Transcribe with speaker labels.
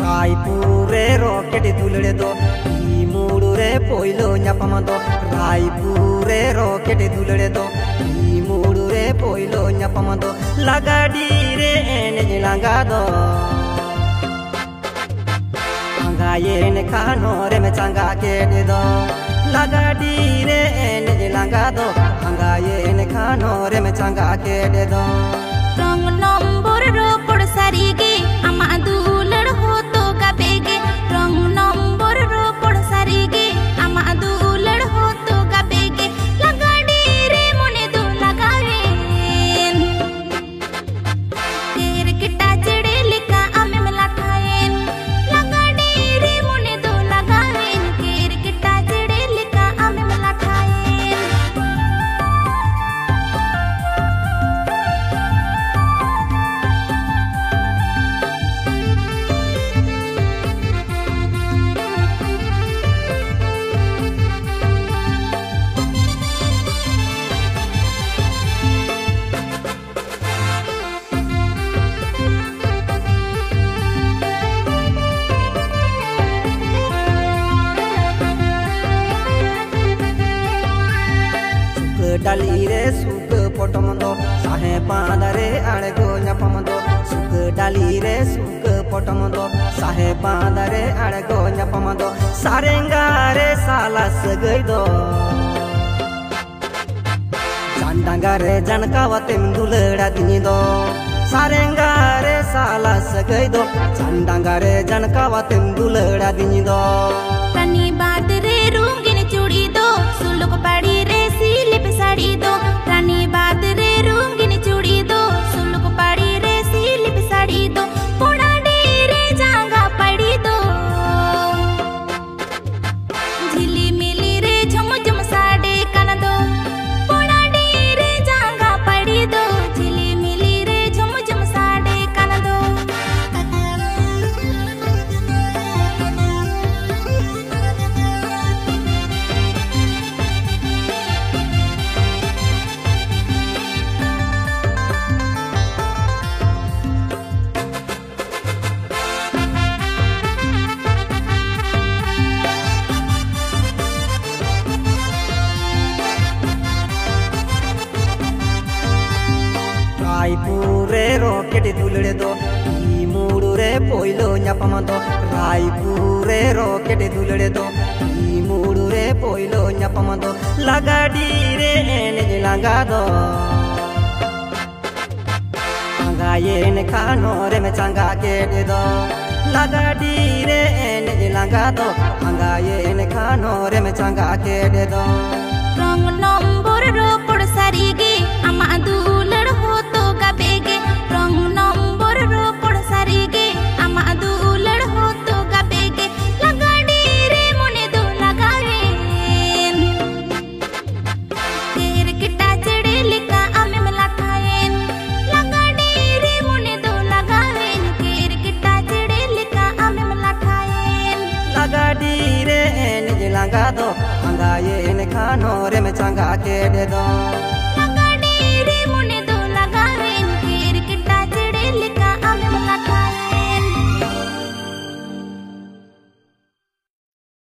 Speaker 1: Raipure rocket दुलड़े दो ई मूड़े पोइलो न्यापमदो Raipure rocket दुलड़े दो ई मूड़े पोइलो न्यापमदो लगाडी रे एने लांगा दो अंगा येने खानो रे में चांगा के दे दो लगाडी रे एने लांगा दो अंगा येने खानो रे में चांगा के दे दो
Speaker 2: रंग नंबर रो पड़ सारी गे अमा दुलड़ हो तो गबेगे रंग नंबर रो पड़ सारी गे अमा दुलड़ हो तो गबेगे लगाडी रे मुने दो लगावेन तेरे किटा चढ़े लिखा अमे मला खाएन लगाडी रे मुने दो लगावेन तेरे किटा चढ़े लिखा अमे मला खाएन
Speaker 1: डाली रे सुक पोटमदो साहे पादरे अड़गो न्यापमदो सुक डाली रे सुक पोटमदो साहे पादरे अड़गो न्यापमदो सारेंगा रे साला सगैदो चांडांगा रे जनकावते दुलड़ा दिनिदो सारेंगा रे साला सगैदो चांडांगा रे जनकावते दुलड़ा दिनिदो
Speaker 2: तनी बात रे रूंगिन चूड़ी दो सुलुक पड़ी रे सीले पे साड़ी दो रानी बात रे रूंगिन चूड़ी दो सुलुक पड़ी रे सीले पे साड़ी दो पोड़ा रे जांगा पड़ी दो झिली मिली रे झुम झुम साड़े कन दो पोड़ा रे जांगा पड़ी दो झिली मिली रे झुम झुम साड़े कन दो
Speaker 1: रायपुरे रॉकेट दुलड़े दो ई मूड़े पोइलो न्यापमदो रायपुरे रॉकेट दुलड़े दो ई मूड़े पोइलो न्यापमदो लगाडी रे एने लांगा दो अंगा येने खानो रे में चांगा के दे दो लगाडी रे एने लांगा दो अंगा येने खानो रे में चांगा के दे दो
Speaker 2: रंग नंबर रो पड़ सारी गे अमा दुलड़ हो तो गबेगे रंग नंबर रो पड़ सारी गे अमा दुलड़ हो तो गबेगे लगाडी रे मुने दो लगावेन तेरे किटा चढ़े लिखा अमे मला खाएन लगाडी रे मुने दो लगावेन तेरे किटा चढ़े लिखा अमे मला खाएन
Speaker 1: लगाडी रे एने लांगा दो अंगा येने खानो रे में चांगा के दे दो।